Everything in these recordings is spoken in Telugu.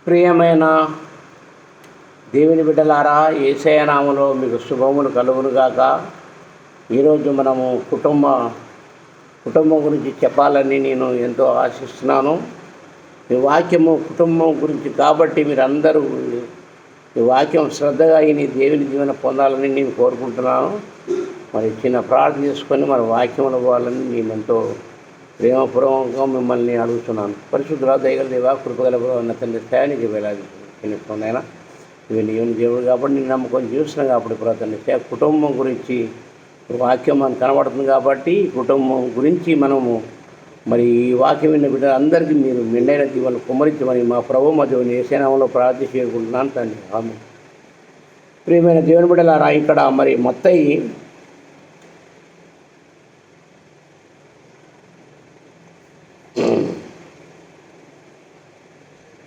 ప్రియమైన దేవుని బిడ్డలారా, యేసయ్య నామములో మీకు శుభములు కలుగునుగాక. ఈరోజు మనము కుటుంబం గురించి చెప్పాలని నేను ఎంతో ఆశిస్తున్నాను. ఈ వాక్యము కుటుంబం గురించి కాబట్టి మీరందరూ ఈ వాక్యం శ్రద్ధగా ఈ దేవుని జీవన పొందాలని నేను కోరుకుంటున్నాను. మరి చిన్న ప్రార్థన చేసుకొని మరి వాక్యములు పోవాలని నేను ఎంతో ప్రేమపూర్వకంగా మిమ్మల్ని అడుగుతున్నాను. పరిశుద్ధుల దయగల దేవా, కృపగల ఉన్న తండ్రి స్థాయికి వెళ్ళాలి అయినా ఇవి నేను దేవుడు కాబట్టి నేను నమ్మకం చూస్తున్నాను. కాబట్టి తండ్రి కుటుంబం గురించి వాక్యం మనకు కనబడుతుంది కాబట్టి కుటుంబం గురించి మనము మరి ఈ వాక్యం విన్న బిడ్డ అందరికీ మీరు మెండైన దీవెనలు కుమ్మరించమని మా ప్రభు మధ్య యేసయ్యనామములో ప్రార్థన చేసుకుంటున్నాను తండ్రి. ఆమేన్. ప్రియమైన దేవుని బిడ్డలారా, ఇక్కడ మరి మత్తయి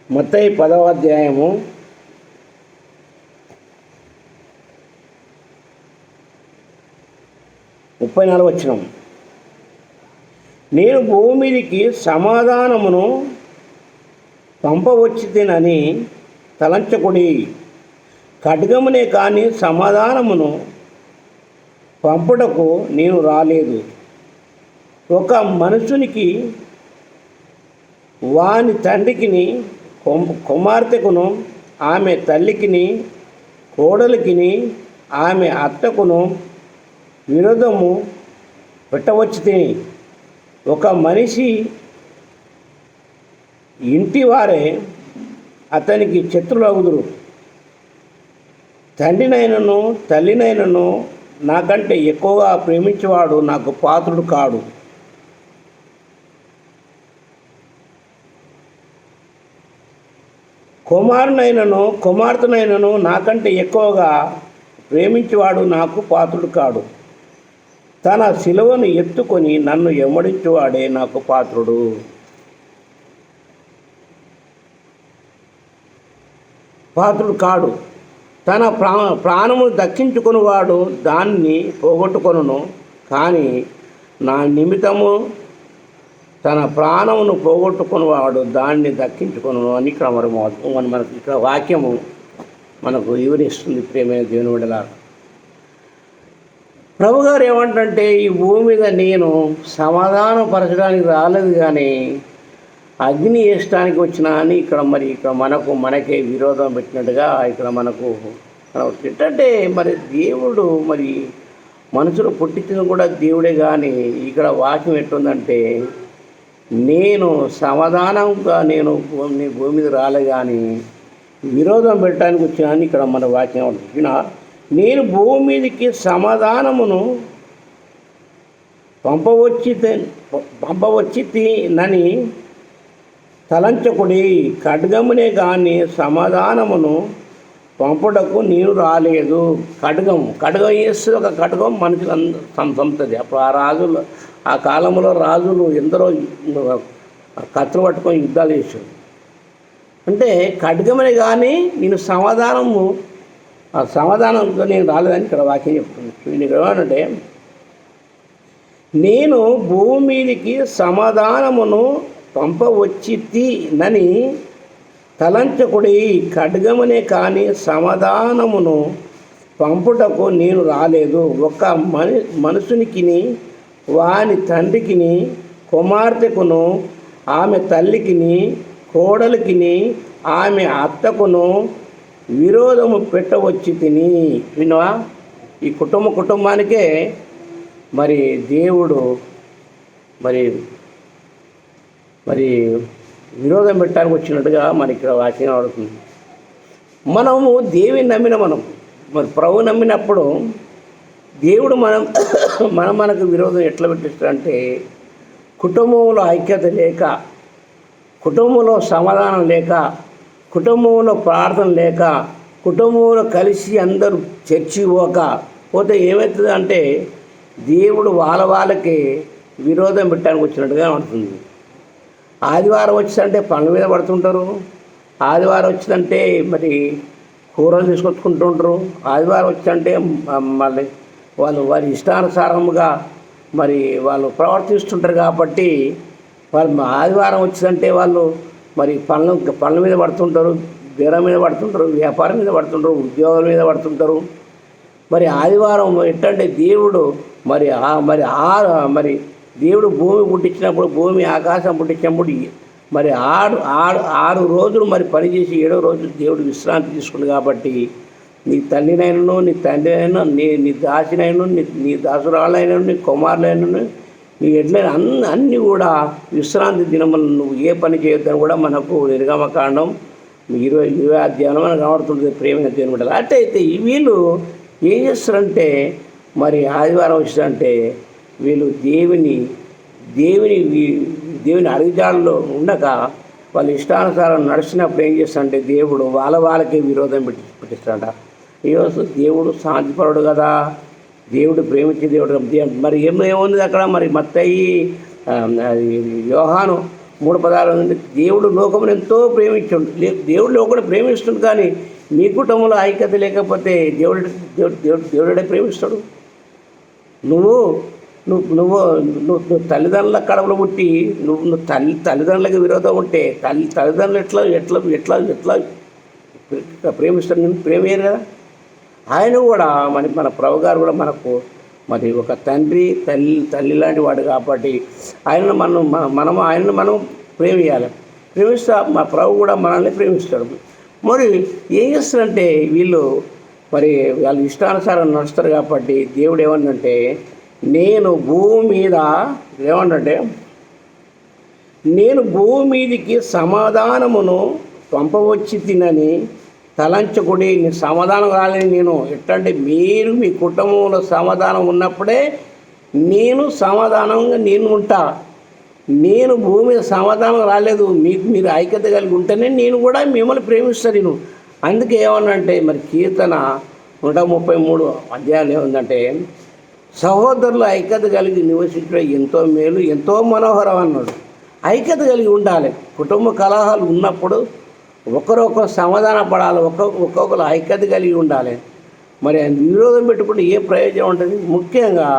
మత్తయి 10వ అధ్యాయము 34వ వచనం. నేను భూమి మీదికి సమాధానమును పంపవచ్చితినని తలంచకుడి, ఖడ్గమునే కానీ సమాధానమును పంపుటకు నేను రాలేదు. ఒక మనుషునికి వాని తండ్రికిని కుమార్తెకును ఆమె తల్లికిని కోడలికిని ఆమె అత్తకును విరోధము పెట్టవచ్చితిని. ఒక మనిషి ఇంటివారే అతనికి శత్రులగుదురు. తండ్రినైనను తల్లినైనను నాకంటే ఎక్కువగా ప్రేమించేవాడు నాకు పాత్రుడు కాడు. కుమారునైనను కుమార్తెనైనను నాకంటే ఎక్కువగా ప్రేమించేవాడు నాకు పాత్రుడు కాడు. తన శిలువను ఎత్తుకొని నన్ను ఎమ్మడించేవాడే నాకు పాత్రుడు. కాడు. తన ప్రాణమును దక్కించుకునివాడు దాన్ని పోగొట్టుకొనును, కానీ నా నిమిత్తము తన ప్రాణమును పోగొట్టుకునివాడు దాన్ని దక్కించుకొను అని ఇక్కడ మనకు ఇక్కడ వాక్యము మనకు వివరిస్తుంది. ప్రియమైన దేవుని బిడ్డలారా, ప్రభుగారు ఏమంటే ఈ భూమి మీద నేను సమాధానపరచడానికి రాలేదు కానీ అగ్ని వేయడానికి వచ్చినా అని ఇక్కడ మనకే విరోధం పెట్టినట్టుగా ఇక్కడ మనకు ఏంటంటే మరి దేవుడు మరి మనుషులు పుట్టించిన కూడా దేవుడే. కానీ ఇక్కడ వాక్యం ఎట్లుందంటే నేను సమాధానంగా నేను భూమి మీద రాలే కానీ విరోధం పెట్టడానికి వచ్చినా అని ఇక్కడ మన వాక్యం వచ్చిన. నేను భూమి మీదకి సమాధానమును పంపవచ్చినని తలంచకుడి, ఖడ్గమునే కానీ సమాధానమును పంపుటకు నేను రాలేదు. ఖడ్గం వేస్తే ఒక ఖడ్గం మనుషులు సంతది. అప్పుడు ఆ కాలంలో రాజులు ఎందరో కత్తులు పట్టుకొని యుద్ధాలు చేశారు. అంటే ఖడ్గమని కానీ నేను సమాధానంతో నేను రాలేదని ఇక్కడ వాక్యం చెప్తున్నాను. ఇక్కడ ఏమంటే నేను భూమి మీదికి సమాధానమును పంపవచ్చితినని తలంచకుడి, ఖడ్గమనే కానీ సమాధానమును పంపుటకు నేను రాలేదు. ఒక మనుషునికిని వాని తండ్రికిని కుమార్తెకును ఆమె తల్లికిని కోడలికిని ఆమె అత్తకును విరోధము పెట్టవచ్చి తిని. వినవా, ఈ కుటుంబానికే మరి దేవుడు మరి విరోధం పెట్టడానికి వచ్చినట్టుగా మనకి ఇక్కడ వాక్యం ఆడుతుంది. మనము దేవుని నమ్మిన మరి ప్రభు నమ్మినప్పుడు దేవుడు మనకు విరోధం ఎట్లా పెట్టిస్తాడంటే కుటుంబంలో ఐక్యత లేక, కుటుంబంలో సమాధానం లేక, కుటుంబంలో ప్రార్థన లేక, కుటుంబంలో కలిసి అందరూ చర్చి పోతే ఏమవుతుంది అంటే దేవుడు వాళ్ళకి విరోధం పెట్టడానికి వచ్చినట్టుగా ఉంటుంది. ఆదివారం వచ్చిందంటే పనుల మీద పడుతుంటారు. ఆదివారం వచ్చిందంటే మరి కూరలు తీసుకొచ్చుకుంటుంటారు. ఆదివారం వచ్చిందంటే మళ్ళీ వారి ఇష్టానుసారముగా మరి వాళ్ళు ప్రవర్తిస్తుంటారు. కాబట్టి వాళ్ళు ఆదివారం వచ్చిందంటే వాళ్ళు మరి పళ్ళ మీద పడుతుంటారు, బీర మీద పడుతుంటారు, వ్యాపారం మీద పడుతుంటారు, ఉద్యోగాల మీద పడుతుంటారు. మరి ఆదివారం ఎట్టంటే దేవుడు మరి దేవుడు భూమి పుట్టించినప్పుడు, భూమి ఆకాశం పుట్టించినప్పుడు మరి ఆరు రోజులు మరి పనిచేసి 7వ రోజు దేవుడు విశ్రాంతి తీసుకుంది. కాబట్టి నీ తల్లినైనను, నీ తండ్రి అయినా, నీ దాసినైనా, నీ దాసురాళ్ళైనా, నీ కుమారులైనను, నీ ఎడ్లైన అన్నీ కూడా విశ్రాంతి దినములు నువ్వు ఏ పని చేయొద్దని కూడా మనకు నిర్గమకాండం 20 అధ్యాయంలో మనకు కనబడుతుంది. ప్రేమైన దేవుని బిడ్డలు అట్టయితే వీళ్ళు ఏం చేస్తారంటే, మరి ఆదివారం వచ్చిందంటే వీళ్ళు దేవుని అడుగుజాడలో ఉండక వాళ్ళ ఇష్టానుసారం నడిచినప్పుడు ఏం చేస్తారంటే దేవుడు వాళ్ళకే విరోధం పెట్టిస్తాడంట. ఈరోజు దేవుడు శాంతిపరుడు కదా, దేవుడు ప్రేమించే దేవుడు. మరి ఏముంది అక్కడ? మరి మత్తయి యోహాను 3:16 దేవుడు లోకమును ఎంతో ప్రేమించుండు. దేవుడు లోకమును ప్రేమిస్తుంది, కానీ మీ కుటుంబంలో ఐక్యత లేకపోతే దేవుడే ప్రేమిస్తాడు. నువ్వు తల్లిదండ్రుల కడవలు పుట్టి నువ్వు తల్లిదండ్రులకు విరోధం ఉంటే తల్లిదండ్రులు ఎట్లా ప్రేమిస్తాడు? నేను ప్రేమయ్యారు కదా. ఆయన కూడా మన ప్రభు గారు కూడా మనకు మరి ఒక తల్లి లాంటి వాడు. కాబట్టి ఆయనను మనం ప్రేమియాలి. ప్రేమిస్తా మా ప్రభు కూడా మనల్ని ప్రేమిస్తాడు. మరి ఏం చేస్తారంటే వీళ్ళు మరి వాళ్ళ ఇష్టానుసారం నడుస్తారు. కాబట్టి దేవుడు ఏమన్నంటే, నేను భూమి మీదికి సమాధానమును పంపవచ్చి తినని తలంచకుడి. నీ సమాధానం రాలేని నేను ఎట్టంటే, మీరు మీ కుటుంబంలో సమాధానం ఉన్నప్పుడే సమాధానంగా నేను ఉంటా. నేను భూమి మీద సమాధానం రాలేదు, మీరు ఐక్యత కలిగి ఉంటేనే నేను కూడా మిమ్మల్ని ప్రేమిస్తాను. అందుకే ఏమన్నంటే, మరి కీర్తన 133 అధ్యాయం ఏముందంటే, సహోదరులు ఐక్యత కలిగి నివసించడం ఎంతో మేలు, ఎంతో మనోహరం అన్నాడు. ఐక్యత కలిగి ఉండాలి. కుటుంబ కలహాలు ఉన్నప్పుడు ఒకరొకరు సమాధాన పడాలి, ఒక్కొక్కరు ఐక్యత కలిగి ఉండాలి. మరి విరోధం పెట్టుకుంటే ఏ ప్రయోజనం ఉంటుంది? ముఖ్యంగా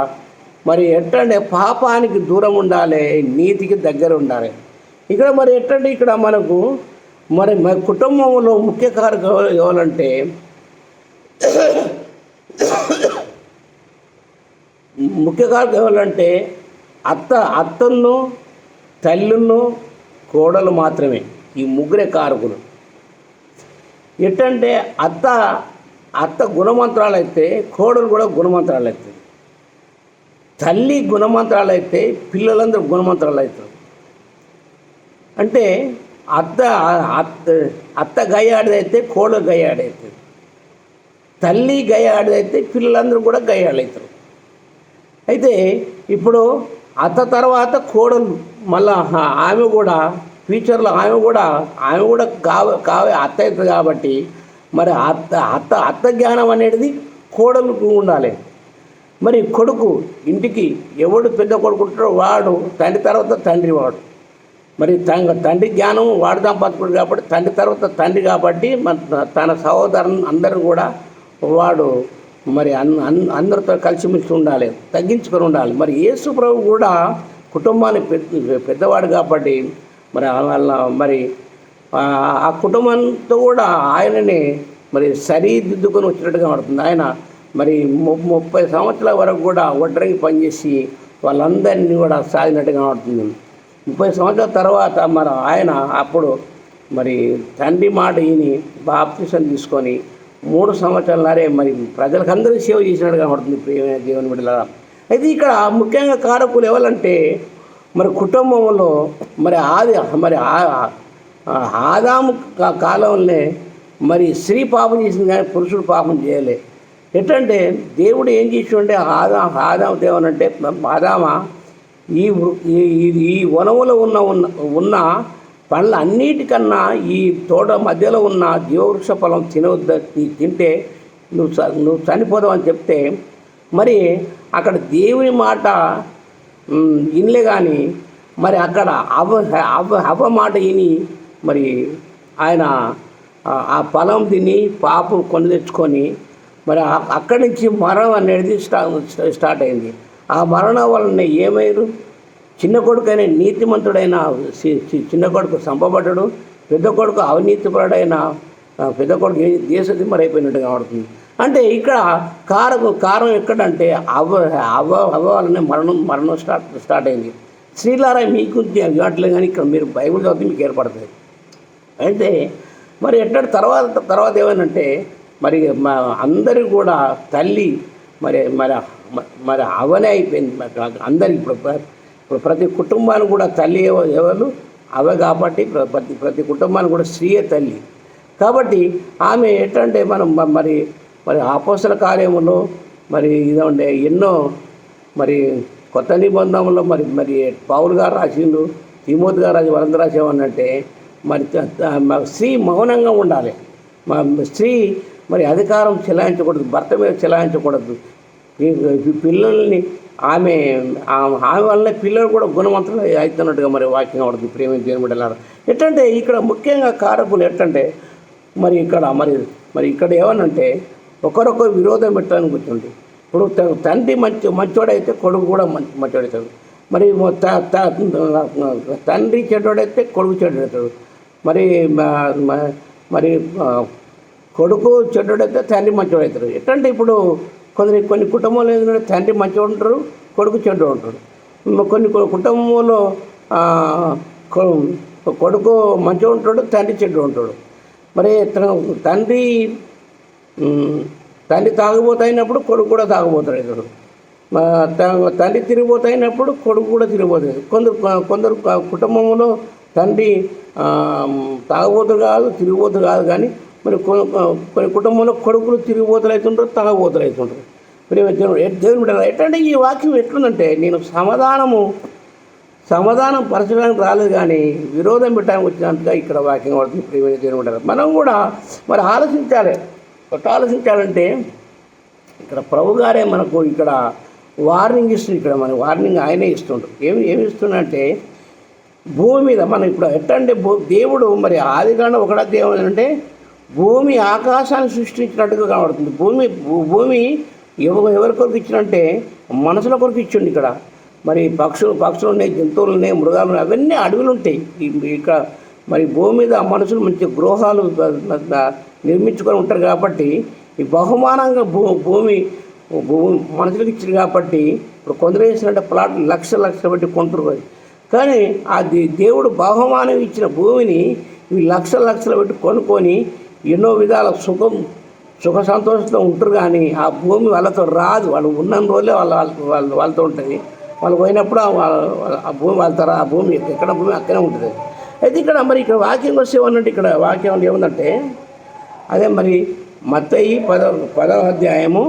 మరి ఎట్టంటే పాపానికి దూరం ఉండాలి, నీతికి దగ్గర ఉండాలి. ఇక్కడ మరి ఎట్టంటే ఇక్కడ మనకు మరి కుటుంబంలో ముఖ్య కారకం ఎవరంటే అత్తను, తల్లును, కోడలు మాత్రమే. ఈ ముగ్గురే కారకులు. ఎట్టంటే అత్త గుణమంత్రాలు అయితే కోడలు కూడా గుణమంత్రాలు అవుతుంది. తల్లి గుణమంత్రాలు అయితే పిల్లలందరూ గుణమంత్రాలు అవుతారు. అంటే అత్త గయ్యాడిదైతే కోడలు గయ్యాడవుతుంది, తల్లి గయ్యాడిదైతే పిల్లలందరూ కూడా గయ్యాళ్ళు అవుతారు. అయితే ఇప్పుడు అత్త తర్వాత కోడలు మళ్ళా ఆమె కూడా ఫ్యూచర్లో ఆమె కూడా కావే అత్త అవుతుంది. కాబట్టి మరి అత్త జ్ఞానం అనేది కోడలకు ఉండాలి. మరి కొడుకు ఇంటికి ఎవడు పెద్ద కొడుకు ఉంటాడో వాడు తండ్రి తర్వాత తండ్రి వాడు. మరి తండ్రి జ్ఞానం వాడు సంపాదించుకోడు. కాబట్టి తండ్రి తర్వాత తండ్రి. కాబట్టి తన సహోదరుని అందరూ కూడా వాడు మరి అందరితో కలిసిమెలిసి ఉండాలి, తగ్గించుకొని ఉండాలి. మరి యేసు ప్రభు కూడా కుటుంబాన్ని పెద్దవాడు. కాబట్టి మరి ఆ కుటుంబంతో కూడా ఆయననే మరి సరిదిద్దుకొని వచ్చినట్టుగా పడుతుంది. ఆయన మరి 30 సంవత్సరాల వరకు కూడా ఒంటరికి పనిచేసి వాళ్ళందరినీ కూడా సాధినట్టుగా పడుతుంది. 30 సంవత్సరాల తర్వాత మరి ఆయన అప్పుడు మరి తండ్రి మాట ఈని బాప్తిసం తీసుకొని 3 సంవత్సరాలే మరి ప్రజలకందరికీ సేవ చేసినట్టుగా పడుతుంది. ప్రియమైన దేవుని బిడ్డలారా, అయితే ఇక్కడ ముఖ్యంగా కారకులు ఎవరంటే మరి కుటుంబంలో మరి ఆదాము కాలంలో మరి స్త్రీ పాపం చేసింది, కానీ పురుషుడు పాపం చేయలే. ఎట్లంటే దేవుడు ఏం చేసిండే, ఆదాము దేవునంటే ఆదామా ఈ వనములో ఉన్న పండ్ల అన్నిటికన్నా ఈ తోట మధ్యలో ఉన్న జీవవృక్ష ఫలం తింటే నువ్వు చనిపోదావు అని చెప్తే, మరి అక్కడ దేవుని మాట వినలే. కానీ మరి అక్కడ అవ్వ మాట విని మరి ఆయన ఆ పొలం తిని పాపం కొని తెచ్చుకొని మరి అక్కడి నుంచి మరణం అనేది స్టార్ట్ అయింది. ఆ మరణం వలన ఏమయ్యారు? చిన్న కొడుకు అయిన నీతిమంతుడైన చిన్న కొడుకు చంపబడ్డాడు. పెద్ద కొడుకు అవినీతిపరుడైన పెద్ద కొడుకు దేశదిమ్మరి అయిపోయినట్టు కనబడుతుంది. అంటే ఇక్కడ కారణం ఎక్కడంటే అవ్వ వల్లనే మరణం స్టార్ట్ అయింది. స్త్రీలారా మీకు ఇవ్వట్లేదు, కానీ ఇక్కడ మీరు బైబిల్ చదివితే మీకు ఏర్పడుతుంది. అయితే మరి తర్వాత ఏమనంటే మరి అందరికీ కూడా తల్లి మరి మరి మరి అవనే అయిపోయింది. అందరికి ఇప్పుడు ప్రతి కుటుంబానికి కూడా తల్లి ఎవరు అవ, కాబట్టి ప్రతి కుటుంబానికి కూడా స్త్రీయే తల్లి. కాబట్టి ఆమె ఎట్లంటే మనం మరి మరి అపోస్తల కార్యములో మరి ఇదంటే ఎన్నో మరి కొత్త నిబంధనలో మరి పౌలు గారు రాసిండు, తిమోతి గారు రాసి వాళ్ళందరూ రాసేమనంటే మరి స్త్రీ మౌనంగా ఉండాలి. స్త్రీ మరి అధికారం చెలాయించకూడదు, భర్త మీద చెలాయించకూడదు. పిల్లల్ని ఆమె వల్లనే పిల్లలు కూడా గుణవంతులు అవుతున్నట్టుగా మరి వాక్యం పడుతుంది. ప్రేమ దేవుని బిడ్డలారా, ఎట్టంటే ఇక్కడ ముఖ్యంగా కారకులు ఎట్టంటే మరి ఇక్కడ ఏమనంటే ఒకరొకరు విరోధం పెట్టడానికి కూర్చుంది. ఇప్పుడు తండ్రి మంచోడైతే కొడుకు కూడా మంచోడవుతాడు. మరి తండ్రి చెడ్డోడైతే కొడుకు చెడ్డవుతాడు. మరి కొడుకు చెడ్డోడైతే తండ్రి మంచోడవుతాడు. ఎట్టంటే ఇప్పుడు కొన్ని కుటుంబంలో ఏంటంటే తండ్రి మంచిగా ఉంటారు, కొడుకు చెడ్డోడు ఉంటాడు. కొన్ని కుటుంబంలో కొడుకు మంచిగా ఉంటాడు, తండ్రి చెడ్డ ఉంటాడు. మరి తండ్రి తాగుబోతైనప్పుడు కొడుకు కూడా తాగుబోతాడు. ఇతడు తండ్రి తిరిగిపోతైనప్పుడు కొడుకు కూడా తిరిగిపోతాడు. కొందరు కుటుంబంలో తండ్రి తాగుబోతులు కాదు, తిరిగిపోతులు కాదు, కానీ మరి కొన్ని కుటుంబంలో కొడుకులు తిరిగిపోతలు అవుతుంటారు, తాగుబోతులు అవుతుంటారు. దేవుని బిడ్డ ఎట్లంటే ఈ వాక్యం ఎట్లుందంటే నేను సమాధానం పరచడానికి రాలేదు, కానీ విరోధం పెట్టడానికి వచ్చినంతగా ఇక్కడ వాక్యం పడుతుంది. ప్రియమైన దేవుని బిడ్డ, మనం కూడా మరి ఆలోచించాలంటే ఇక్కడ ప్రభు గారే మనకు ఇక్కడ వార్నింగ్ ఇస్తుంది. ఇక్కడ మన వార్నింగ్ ఆయనే ఇస్తుంటారు. ఏమి ఇస్తుందంటే భూమి మీద మనం ఇప్పుడు ఎట్టంటే దేవుడు మరి ఆదికాండం ఒకటో దేవుడు అంటే భూమి ఆకాశాన్ని సృష్టించినట్టుగా కనబడుతుంది. భూమి ఎవరి కొరకు ఇచ్చినంటే మనుషుల కొరకు ఇచ్చిండు. ఇక్కడ మరి పక్షులు ఉన్నాయి, జంతువులు ఉన్నాయి, మృగాలు ఉన్నాయి, అవన్నీ అడవులు ఉంటాయి. ఇక్కడ మరి భూమి మీద మనుషులు మంచి గృహాలు నిర్మించుకొని ఉంటారు. కాబట్టి ఈ బహుమానంగా భూమి మనుషులకు ఇచ్చింది. కాబట్టి ఇప్పుడు కొందరు వేసినట్టే ప్లాట్లు లక్షలు పెట్టి కొంటారు. కానీ అది దేవుడు బహుమానం ఇచ్చిన భూమిని ఈ లక్షలు పెట్టి కొనుక్కొని ఎన్నో విధాల సుఖ సంతోషంతో ఉంటారు. కానీ ఆ భూమి వాళ్ళతో రాదు. వాళ్ళు ఉన్న రోజులే వాళ్ళతో ఉంటుంది. వాళ్ళు పోయినప్పుడు ఆ భూమి వాళ్ళతో ఆ భూమి ఎక్కడ భూమి అక్కడే ఉంటుంది. అయితే ఇక్కడ వాక్యం వస్తే ఏమన్నంటే ఇక్కడ వాక్యం ఏముందంటే అదే మరి మత్తయి 10వ అధ్యాయము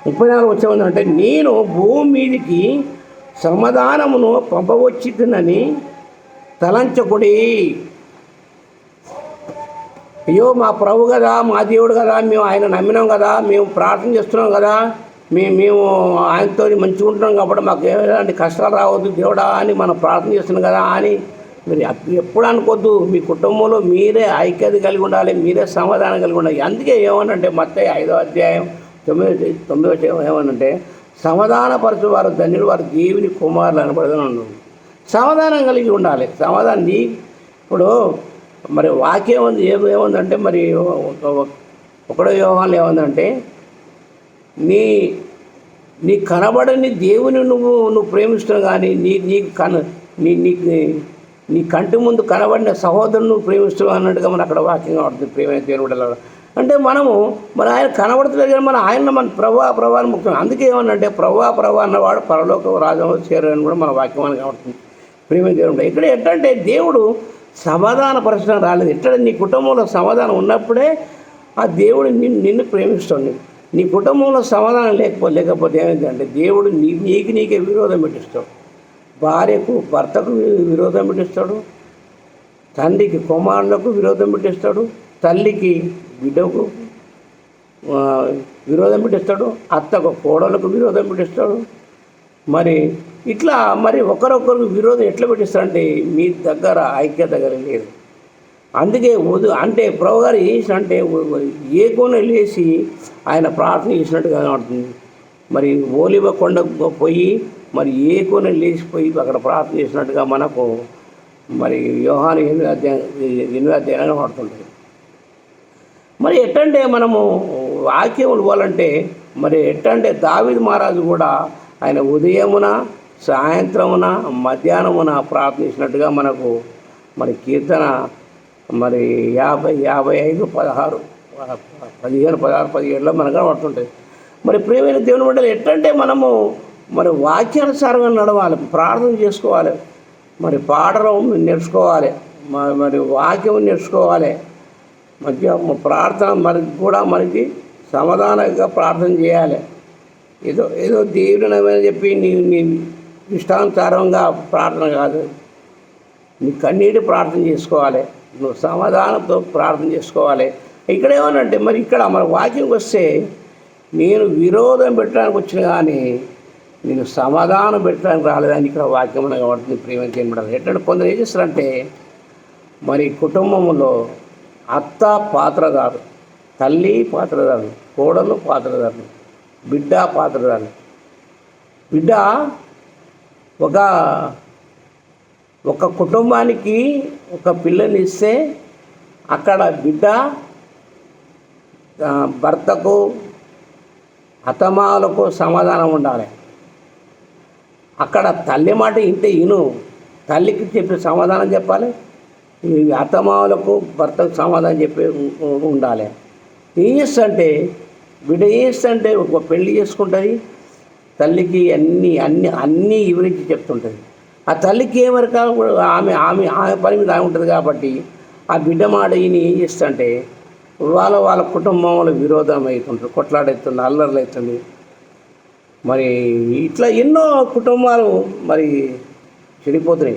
34 వచ్చేమందంటే నేను భూమి మీదికి సమాధానమును పంపవచ్చునని తలంచకుడి. అయ్యో మా ప్రభు కదా, మా దేవుడు కదా, మేము ఆయన నమ్మినాం కదా, మేము ప్రార్థన చేస్తున్నాం కదా, మేము ఆయనతో మంచిగా ఉంటున్నాం కాబట్టి మాకు ఎలాంటి కష్టాలు రావద్దు దేవుడా అని మనం ప్రార్థన చేస్తున్నాం కదా అని మీరు ఎప్పుడు అనుకోద్దు. మీ కుటుంబంలో మీరే ఐక్యత కలిగి ఉండాలి, మీరే సమాధానం కలిగి ఉండాలి. అందుకే ఏమనంటే మత్తయి 5వ అధ్యాయం 9వ ఏమనంటే సమాధానపరచు వారు ధన్యులు, వారు దేవుని కుమారులు అనబడదని. సమాధానం కలిగి ఉండాలి. సమాధానం ఇప్పుడు మరి వాక్యం ఏముందంటే మరి ఒకటో యోహాన్లో ఏముందంటే నీ కనబడని దేవుని నువ్వు ప్రేమిస్తున్నావు, కానీ నీ కంటి ముందు కనబడిన సహోదరుని నువ్వు ప్రేమిస్తున్నావు అన్నట్టుగా మన అక్కడ వాక్యంగా ఉంటుంది. ప్రేమైన దేవుడు అంటే మరి ఆయన కనబడుతులేదు, కానీ మన ప్రభావాన్ని ముఖ్యం. అందుకే ఏమన్నంటే ప్రభా అన్నవాడు పరలోక రాజ్యంలో చేరని కూడా మన వాక్యం కాబట్టి ప్రేమైన దేవుడు. ఇక్కడ ఎట్లంటే దేవుడు సమాధాన పరచడం రాలేదు. ఎట్లా నీ కుటుంబంలో సమాధానం ఉన్నప్పుడే ఆ దేవుడు నిన్ను ప్రేమిస్తాడు. నీ కుటుంబంలో సమాధానం లేకపోతే ఏమైందంటే దేవుడు నీకే విరోధం పెట్టిస్తాడు. భార్యకు భర్తకు విరోధం పెట్టిస్తాడు, తండ్రికి కుమారులకు విరోధం పెట్టిస్తాడు, తల్లికి బిడ్డకు విరోధం పెట్టిస్తాడు, అత్తకు కోడలకు విరోధం పెట్టిస్తాడు. మరి ఇట్లా మరి ఒకరొకరు విరోధం ఎట్లా పెట్టిస్తారంటే మీ దగ్గర ఐక్యత లేదు. అందుకే అంటే ప్రభు గారు చేసినంటే ఏ కోన వెళ్ళేసి ఆయన ప్రార్థన చేసినట్టుగా కనబడుతుంది. మరి ఓలివ కొండకు పోయి మరి ఏ కోన లేచిపోయి అక్కడ ప్రార్థన చేసినట్టుగా మనకు మరి యోహాను 8 అధ్యాయంలో పడుతుంటుంది. మరి ఎట్టంటే మనము వాక్యం ఇవ్వాలంటే మరి ఎట్టంటే దావీదు మహారాజు కూడా ఆయన ఉదయమున, సాయంత్రమున, మధ్యాహ్నమున ప్రార్థించినట్టుగా మనకు మరి కీర్తన మరి 55, 16, 15, 16, 17లో మనకు కనబడుతుంటుంది. మరి ప్రియమైన దేవుని బిడ్డలు ఎట్టంటే మనము మరి వాక్యానుసారంగా నడవాలి, ప్రార్థన చేసుకోవాలి, మరి పాటలు నేర్చుకోవాలి, మరి వాక్యం నేర్చుకోవాలి. మంచిగా ప్రార్థన మనకి సమాధానంగా ప్రార్థన చేయాలి. ఏదో దేవుడిని చెప్పి నీ ఇష్టానుసారంగా ప్రార్థన కాదు, నీ కన్నీటి ప్రార్థన చేసుకోవాలి, నువ్వు సమాధానంతో ప్రార్థన చేసుకోవాలి. ఇక్కడ ఏమనంటే మరి ఇక్కడ మన వాక్యంకి వస్తే నేను విరోధం పెట్టడానికి వచ్చిన కానీ నేను సమాధానం పెట్టడానికి రాలేదని ఇక్కడ వాక్యం కాబట్టి ప్రేమ చేయబడాలి. ఎట్లా కొందరు ఏం చేస్తారంటే మరి కుటుంబంలో అత్త పాత్రదారు, తల్లి పాత్రదారు, కోడలు పాత్రదారు, బిడ్డ పాత్రదారు. బిడ్డ ఒక కుటుంబానికి ఒక పిల్లని ఇస్తే అక్కడ బిడ్డ భర్తకు అత్తమామలకు సమాధానం ఉండాలి. అక్కడ తల్లి మాట ఇంటే ఇను, తల్లికి చెప్పి సమాధానం చెప్పాలి, అత్తమామలకు భర్తకు సమాధానం చెప్పి ఉండాలి. ఏం చేస్తుంటే బిడ్డ ఏం చేస్తుంటే ఒక పెళ్లి చేసుకుంటుంది, తల్లికి అన్నీ వివరించి చెప్తుంటుంది. ఆ తల్లికి ఏమరక ఆమె ఆమె ఆమె పని మీద ఆమె ఉంటుంది కాబట్టి ఆ బిడ్డ మాట ఈయన ఏం చేస్తుంటే వాళ్ళ కుటుంబంలో విరోధం అవుతుంటారు, కొట్లాడవుతుంది, అల్లర్లు అవుతుంది. మరి ఇట్లా ఎన్నో కుటుంబాలు మరి చెడిపోయి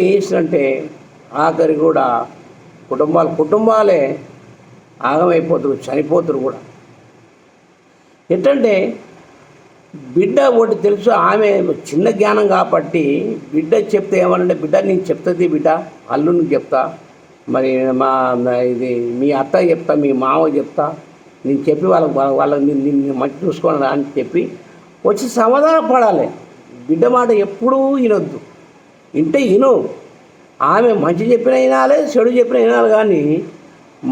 ఏం చేస్తుంటే ఆఖరి కూడా కుటుంబాలే ఆగమైపోతారు, చనిపోతారు కూడా. ఎట్టంటే బిడ్డ ఒకటి తెలుసు, ఆమె చిన్న జ్ఞానం కాబట్టి బిడ్డ చెప్తే ఏమనంటే బిడ్డ నేను చెప్తుంది, బిడ్డ అల్లునికి చెప్తా, మరి ఇది మీ అత్త చెప్తా, మీ మామ చెప్తా, నేను చెప్పి వాళ్ళకి నిన్ను మంచి చూసుకోవాలి అని చెప్పి వచ్చి సమాధానం పడాలి. బిడ్డ మాట ఎప్పుడూ వినొద్దు, ఇంటే విను. ఆమె మంచి చెప్పినా వినాలి, చెడు చెప్పినా వినాలి, కానీ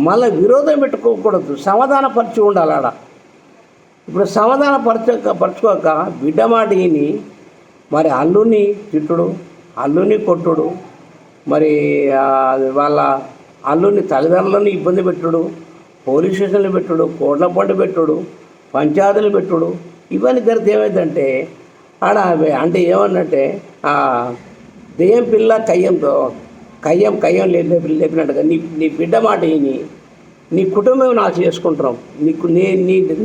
మళ్ళీ విరోధం పెట్టుకోకూడదు, సమాధానపరిచి ఉండాలి ఆడ. ఇప్పుడు పరచుకోక బిడ్డ మాట విని మరి అల్లుని తిట్టుడు, అల్లుని కొట్టుడు, మరి వాళ్ళ అల్లుని తల్లిదండ్రులను ఇబ్బంది పెట్టుడు, పోలీస్ స్టేషన్లు పెట్టుడు, కోట్ల పండు పెట్టుడు, పంచాయతీలు పెట్టుడు, ఇవన్నీ జరిగితే ఏమైందంటే ఆడ అంటే ఏమన్నంటే దెయ్యం పిల్ల కయ్యం లేపినట్టుగా నీ బిడ్డ మాట విని నీ కుటుంబం నాశనం చేసుకుంటున్నావు,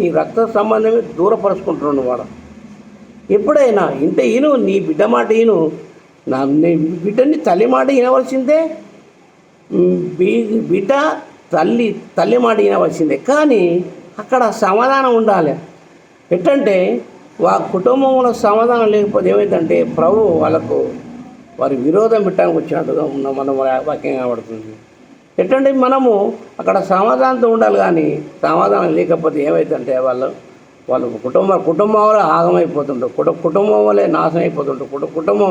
నీ రక్త సంబంధమే దూరపరుచుకుంటున్నావు వాడు. ఎప్పుడైనా ఇంటే ఈను నీ బిడ్డ మాట ఈను, నీ బిడ్డని తల్లి మాట వినవలసిందే, బిడ్డ తల్లి మాట వినవలసిందే, కానీ అక్కడ సమాధానం ఉండాలి. ఎట్టంటే కుటుంబంలో సమాధానం లేకపోతే ఏమైందంటే ప్రభు వారి విరోధం పెట్టడానికి వచ్చినట్టుగా మనం వాక్యం కనబడుతుంది. ఎట్టంటే మనము అక్కడ సమాధానంతో ఉండాలి, కానీ సమాధానం లేకపోతే ఏమైందంటే వాళ్ళు కుటుంబంలో ఆగమైపోతుంటారు, కుటుంబం వల్లే నాశనం అయిపోతుంటారు. కుటుంబం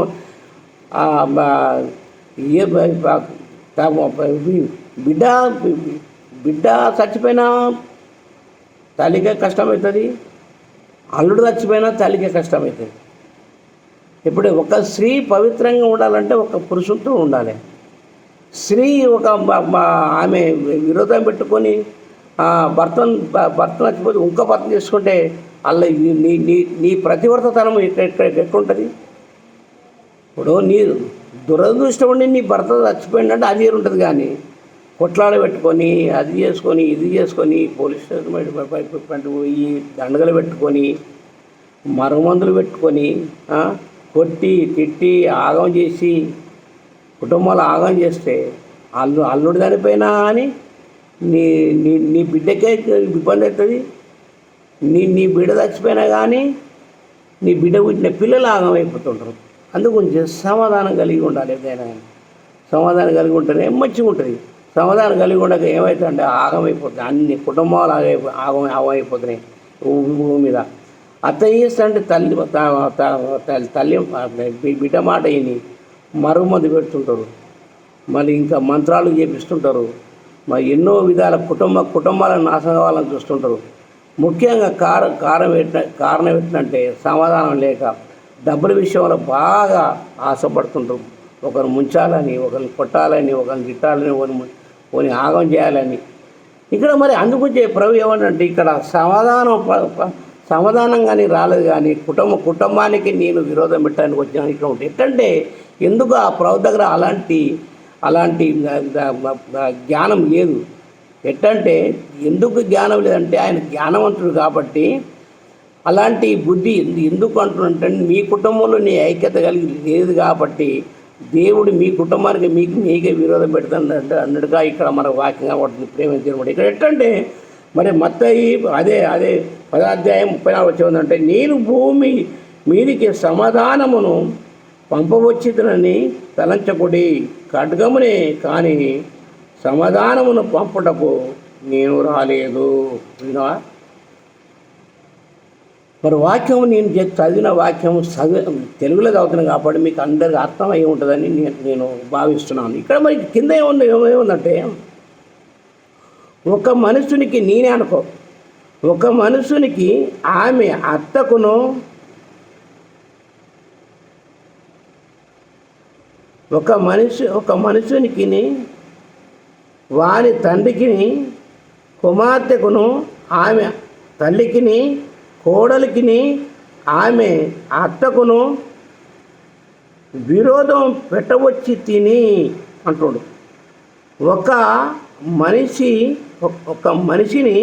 బిడ్డ చచ్చిపోయినా తల్లికే కష్టమవుతుంది, అల్లుడు చచ్చిపోయినా తల్లికే కష్టమవుతుంది. ఇప్పుడు ఒక స్త్రీ పవిత్రంగా ఉండాలంటే ఒక పురుషుడితో ఉండాలి. స్త్రీ ఆమె విరోధం పెట్టుకొని భర్త నచ్చిపోతే ఇంకో భర్త చేసుకుంటే అల్ల నీ ప్రతివర్తతనం ఎక్కడుంటుంది? ఇప్పుడు నీ దురదృష్టం ఉండి నీ భర్త చచ్చిపోయిందంటే అది ఉంటుంది, కానీ కొట్లాడ పెట్టుకొని అది చేసుకొని ఇది చేసుకొని పోలీస్ స్టేషన్ పోయి దండగలు పెట్టుకొని మరుగుమందులు పెట్టుకొని కొట్టి తిట్టి ఆగం చేసి కుటుంబాలు ఆగం చేస్తే అల్లుడు చనిపోయినా అని నీ బిడ్డకే ఇబ్బంది అవుతుంది. నీ బిడ్డ చచ్చిపోయినా కానీ నీ బిడ్డ పుట్టిన పిల్లలు ఆగమైపోతుంటారు. అందుగురించి సమాధానం కలిగి ఉండాలి. ఏదైనా సమాధానం కలిగి ఉంటేనే మంచిగా ఉంటుంది. సమాధానం కలిగి ఉండక ఏమవుతుందంటే ఆగమైపోతుంది, అన్ని కుటుంబాలు ఆగమైపోతున్నాయి భూమి మీద. అత్త చేస్తుంటే తల్లి బిడ్డ మాట విని మరుగుమందు పెడుతుంటారు, మళ్ళీ ఇంకా మంత్రాలు చేపిస్తుంటారు, మరి ఎన్నో విధాల కుటుంబాలను నాశనం కావాలని చూస్తుంటారు. ముఖ్యంగా కారణం ఏంటంటే సమాధానం లేక డబ్బుల విషయంలో బాగా ఆశపడుతుంటారు. ఒకరు ముంచాలని, ఒకరిని కొట్టాలని, ఒకరిని గిట్టాలని, ఒకరిని ఆగం చేయాలని. ఇక్కడ మరి అందుకు ప్రభు ఏమంటే ఇక్కడ సమాధానం కానీ రాలేదు, కానీ కుటుంబానికి నేను విరోధం పెట్టడానికి వచ్చాను ఇక్కడ ఉంటుంది. ఎట్టంటే ఎందుకు ఆ ప్రభు దగ్గర అలాంటి జ్ఞానం లేదు. ఎట్టంటే ఎందుకు జ్ఞానం లేదంటే ఆయన జ్ఞానవంతుడు కాబట్టి అలాంటి బుద్ధి ఎందుకు అంటున్నంటే మీ కుటుంబంలో నీ ఐక్యత కలిగి లేదు కాబట్టి దేవుడు మీ కుటుంబానికి మీకే విరోధం పెడతాడు అన్నట్టుగా ఇక్కడ మన వాక్యంగా వాటిని ప్రేమించడం. ఇక్కడ ఎట్టంటే మరి మత్తయి అదే 10వ అధ్యాయం 34 వచ్చిందంటే నేను భూమి మీదికి సమాధానమును పంపవచ్చునని తలంచకుడి, ఖడ్గమునే కానీ సమాధానమును పంపుటకు నేను రాలేదు. మరి వాక్యం నేను చదివిన వాక్యం తెలుగులో చదువుతున్నాను కాబట్టి మీకు అందరికీ అర్థమై ఉంటుందని నేను భావిస్తున్నాను. ఇక్కడ మరి కింద ఏముందంటే ఒక మనుషునికి నేనే అనుకో, ఒక మనుషునికి ఆమె అత్తకును ఒక మనుషునికి వాని తండ్రికిని కుమార్తెకును ఆమె తల్లికిని కోడలికిని ఆమె అత్తకును విరోధం పెట్టవచ్చి తిని అంటున్నాడు. ఒక మనిషిని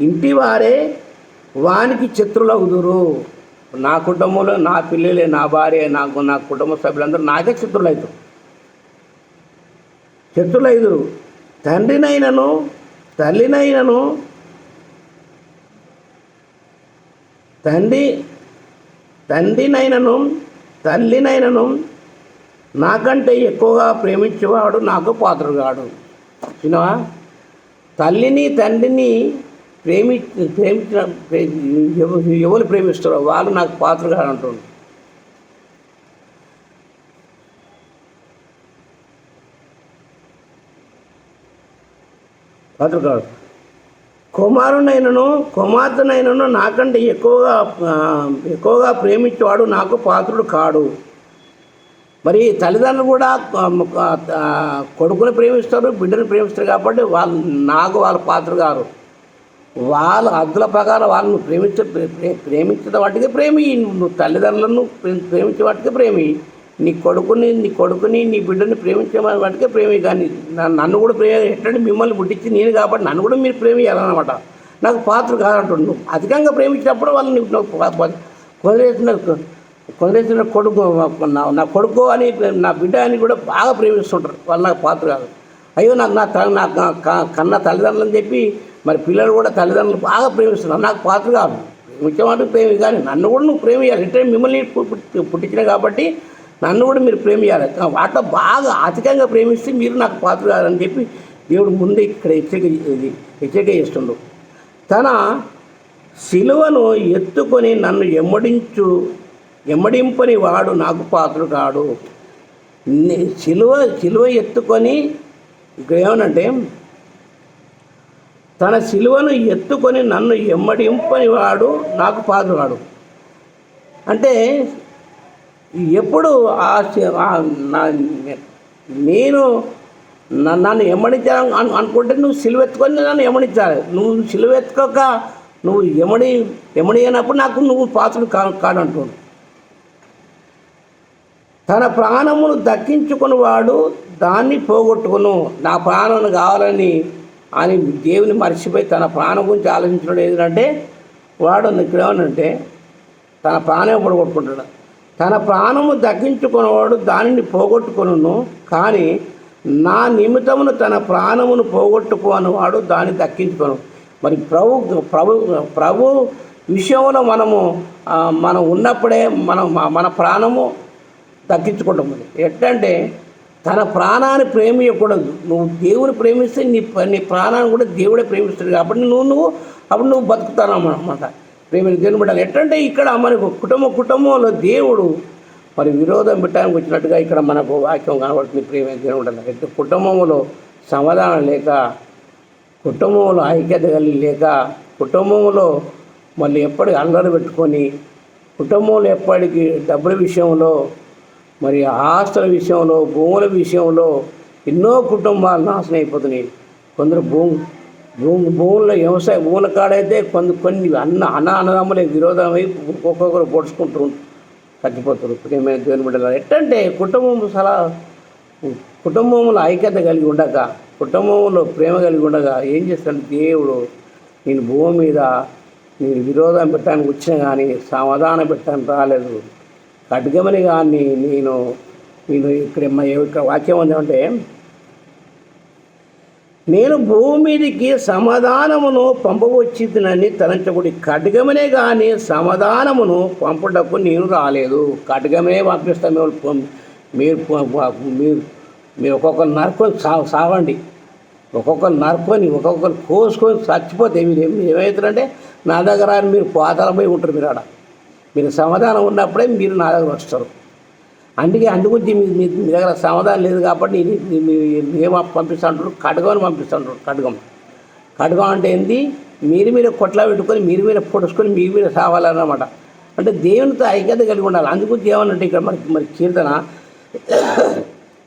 ఇంటివారే వానికి శత్రులవుదురు. నా కుటుంబంలో నా పిల్లలే, నా భార్య, నా కుటుంబ సభ్యులందరూ నాకే శత్రులైదురు. తండ్రినైనను తల్లినైనను నాకంటే ఎక్కువగా ప్రేమించేవాడు నాకు పాత్రుడు కాడు. చిన్నవా, తల్లిని తండ్రిని ఎవరు ప్రేమిస్తారో వాళ్ళు నాకు పాత్రుడు కాడు అంటుండు. పాత్రుడు కాడు. కుమార్తెనైనను నాకంటే ఎక్కువగా ప్రేమించేవాడు నాకు పాత్రుడు కాడు. మరి తల్లిదండ్రులు కూడా కొడుకుని ప్రేమిస్తారు, బిడ్డను ప్రేమిస్తారు కాబట్టి వాళ్ళ పాత్ర గారు వాళ్ళ హద్దుల ప్రకారం వాళ్ళను ప్రేమించిన వాటికి ప్రేమి. నువ్వు తల్లిదండ్రులను ప్రేమించే వాటికి ప్రేమి, నీ కొడుకుని నీ బిడ్డని ప్రేమించే వాటికే ప్రేమి. కానీ నన్ను కూడా ఎట్టంటే మిమ్మల్ని పుట్టించి నేను కాబట్టి నన్ను కూడా మీరు ప్రేమియాలన్నమాట. నాకు పాత్ర కాదంటుండు. నువ్వు అధికంగా ప్రేమించినప్పుడు వాళ్ళని కొదిలేసిన కొడుకు నా కొడుకు అని నా బిడ్డ అని కూడా బాగా ప్రేమిస్తుంటారు. వాళ్ళు నాకు పాత్ర కాదు. అయ్యో నాకు కన్న తల్లిదండ్రులని చెప్పి మరి పిల్లలు కూడా తల్లిదండ్రులు బాగా ప్రేమిస్తున్నారు. నాకు పాత్ర కాదు, ప్రేమించేవాడు ప్రేమి. కానీ నన్ను కూడా నువ్వు ప్రేమియాలి. అంటే మిమ్మల్ని పుట్టించిన కాబట్టి నన్ను కూడా మీరు ప్రేమియాలి. వాటిలో బాగా అధికంగా ప్రేమిస్తే మీరు నాకు పాత్ర కాదని చెప్పి దేవుడు ముందే ఇక్కడ హెచ్చరిక చేస్తుండు. తన శిలువను ఎత్తుకొని నన్ను ఎమ్మడింపని వాడు నాకు పాత్రుడు కాడు. శిలువ ఎత్తుకొని ఇక్కడ ఏమనంటే తన శిలువను ఎత్తుకొని నన్ను ఎమ్మడింపని వాడు నాకు పాత్రుడు కాడు. అంటే ఎప్పుడు నేను నన్ను ఎమ్మడించాలని అనుకుంటే నువ్వు సిలువ ఎత్తుకొని నన్ను ఎమ్మడించాలి. నువ్వు సిలువ ఎత్తుకోక నువ్వు ఎమ్మడి అయినప్పుడు నాకు నువ్వు పాత్రుడు కాడంటున్నాడు. తన ప్రాణమును దక్కించుకున్నవాడు దాన్ని పోగొట్టుకును. నా ప్రాణం కావాలని అని దేవుని మర్చిపోయి తన ప్రాణం గురించి ఆలోచించడం ఏంటంటే వాడు ఇక్కడ ఏమనంటే తన ప్రాణం పోగొట్టుకుంటాడు. తన ప్రాణము దక్కించుకున్నవాడు దానిని పోగొట్టుకును, కానీ నా నిమిత్తమును తన ప్రాణమును పోగొట్టుకున్నవాడు దాన్ని దక్కించుకోను. మరి ప్రభు విషయంలో మనం ఉన్నప్పుడే మన ప్రాణము దక్కించుకుంటాం. ఎట్లంటే తన ప్రాణాన్ని ప్రేమించకూడదు. నువ్వు దేవుని ప్రేమిస్తే నీ ప్రాణాన్ని కూడా దేవుడే ప్రేమిస్తాడు కాబట్టి నువ్వు బతుకుతాను అన్నమాట. ప్రేమిని దేవుని బిడ్డలు ఎట్లంటే ఇక్కడ మనకు కుటుంబంలో దేవుడు మరి విరోధం పెట్టడానికి వచ్చినట్టుగా ఇక్కడ మనకు వాక్యం కనబడుతుంది. ప్రియమైన దేవుడు, కుటుంబంలో సమాధానం లేక, కుటుంబంలో ఐక్యత కలిగి లేక, కుటుంబంలో మళ్ళీ ఎప్పటికీ అల్లరి పెట్టుకొని, కుటుంబంలో ఎప్పటికీ డబ్బుల విషయంలో, మరి ఆస్తుల విషయంలో, భూముల విషయంలో ఎన్నో కుటుంబాలు నాశనం అయిపోతున్నాయి. కొందరు భూముల వ్యవసాయ భూముల కాడైతే కొన్ని అన్నదమ్ములే విరోధమై ఒక్కొక్కరు పొడుచుకుంటూ చచ్చిపోతారు. ప్రియమైన దేవుని బిడ్డలారా, ఎట్టంటే కుటుంబంలో ఐక్యత కలిగి ఉండక, కుటుంబంలో ప్రేమ కలిగి ఉండగా ఏం చేస్తాడు దేవుడు, నేను భూమి మీద నేను విరోధం పెట్టడానికి వచ్చినా కానీ సమాధానం పెట్టడానికి రాలేదు. ఖడ్గమని కానీ నేను ఇక్కడ వాక్యం ఉందంటే, నేను భూమి మీదకి సమాధానమును పంపవచ్చునని తలంచబడి ఖడ్గమనే కానీ సమాధానమును పంపుటకు నేను రాలేదు. ఖడ్గమనే పంపిస్తాను. మీరు ఒక్కొక్కరు నరుకొని సావండి, ఒక్కొక్కరు నరుకొని ఒక్కొక్కరు కోసుకొని చచ్చిపోతే మీరు ఏమవుతారంటే నా దగ్గర మీరు పాతాళం పోయి ఉంటారు. మీరు సమాధానం ఉన్నప్పుడే మీరు నా దగ్గర వస్తారు. అందుగురించి మీ దగ్గర సమాధానం లేదు కాబట్టి ఏమో పంపిస్తుంటారు, ఖడ్గమని పంపిస్తుంటారు. ఖడ్గం అంటే ఏంటి? మీరు కొట్లా పెట్టుకొని మీరు పొడుచుకొని మీరు సావాలన్నమాట. అంటే దేవునితో ఐక్యత కలిగి ఉండాలి. అందుగురించి ఏమనంటే ఇక్కడ మరి కీర్తన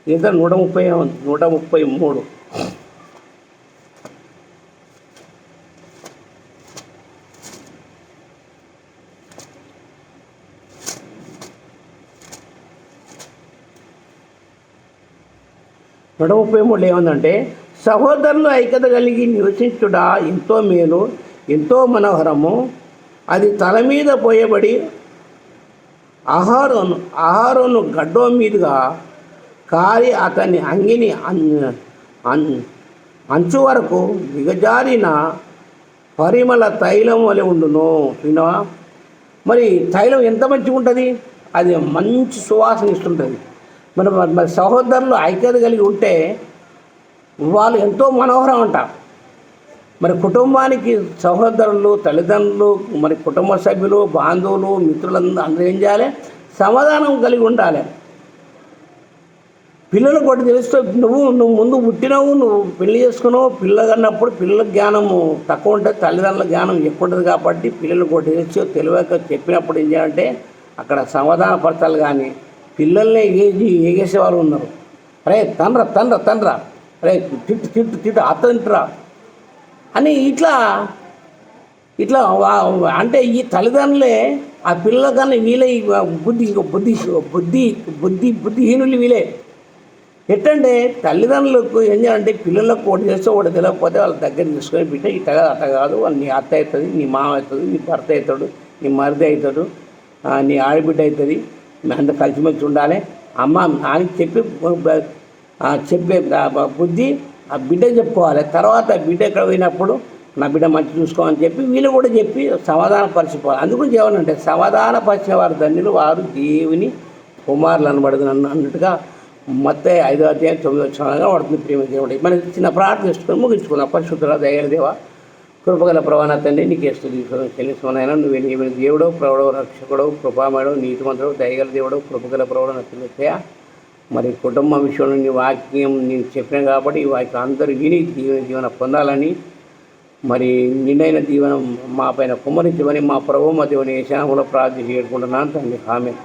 133 133 ఏముందంటే, సహోదరులు ఐక్యత కలిగి నివసించుట ఎంతో మేలు, ఎంతో మనోహరము. అది తల మీద పోయబడి ఆహారోను గడ్డో మీదుగా కారి అతని అంగిని అంచు వరకు దిగజారిన పరిమళ తైలం వలె ఉండును. వినవా? మరి తైలం ఎంత మంచిగా ఉంటుంది, అది మంచి సువాసన ఇస్తుంటుంది. మరి సహోదరులు ఐక్యత కలిగి ఉంటే వాళ్ళు ఎంతో మనోహరం అంటారు. మరి కుటుంబానికి సహోదరులు, తల్లిదండ్రులు, మరి కుటుంబ సభ్యులు, బాంధవులు, మిత్రులందరూ ఏం చేయాలి? సమాధానం కలిగి ఉండాలి. పిల్లలు కూడా తెలుస్తూ నువ్వు ముందు పుట్టినవు, నువ్వు పెళ్లి చేసుకున్నావు, పిల్లలు కన్నప్పుడు పిల్లల జ్ఞానము తక్కువ ఉంటుంది, తల్లిదండ్రుల జ్ఞానం ఎక్కువ ఉంటుంది. కాబట్టి పిల్లలు కూడా తెలియక చెప్పినప్పుడు ఏం చేయాలంటే అక్కడ సమాధాన పరచాలి. కానీ పిల్లల్ని ఏగేసే వాళ్ళు ఉన్నారు. అరే తండ్రా అరే తిట్టు అత్తంట్రా అని ఇట్లా అంటే ఈ తల్లిదండ్రులే ఆ పిల్లల కన్నా వీళ్ళే బుద్ధిహీనులు వీళ్ళే. ఎట్టంటే తల్లిదండ్రులకు ఏం చేయాలంటే పిల్లలకు ఒకటి చేస్తే ఒకటి తెలియకపోతే వాళ్ళ దగ్గర తీసుకొని బిడ్డ ఇట్ట కాదు అట్ట కాదు, నీ అత్త అవుతుంది, నీ మామ అవుతుంది, నీ భర్త అవుతాడు, నీ మరిది అవుతాడు, నీ ఆడబిడ్డ అవుతుంది, అందరూ కలిసిమెలిసి ఉండాలి అమ్మ అని చెప్పే బుద్ధి ఆ బిడ్డకు చెప్పుకోవాలి. తర్వాత బిడ్డ ఎక్కడ పోయినప్పుడు నా బిడ్డ మంచి చూసుకోమని చెప్పి వీళ్ళు కూడా చెప్పి సమాధాన పరిచిపోవాలి. అందుగురించి ఏమనంటే సమాధాన పరిచిన వారు ధన్యులు, వారు దేవుని కుమారులు అనబడదు అన్నట్టుగా మత్తయి 5:9 పడుతుంది. ప్రేమ దేవుడు మన చిన్న ప్రార్థన చేసుకొని ముగించుకున్నాం. పరిశుద్ధుల దయగల దేవ, కృపగల ప్రవాణ తండ్రి, నీకే స్తుతి చెల్లిస్తున్నాయినా. నువ్వు నీవైన దేవుడో, ప్రవడో, రక్షకుడో, కృపామేడో, నీతిమంతుడో, దయగల దేవుడో, కృపగల ప్రవడ నచ్చయ. మరి కుటుంబం విషయంలో నీ వాక్యం నేను చెప్పినా కాబట్టి ఈ వాక్యం అందరూ విని జీవన పొందాలని, మరి నిండైన దీవెన మా పైన కుమ్మరించమని మా ప్రభు మా దేవుని యశానంలో ప్రార్థన చేసుకుంటున్నాను తండ్రి. ఆమేన్.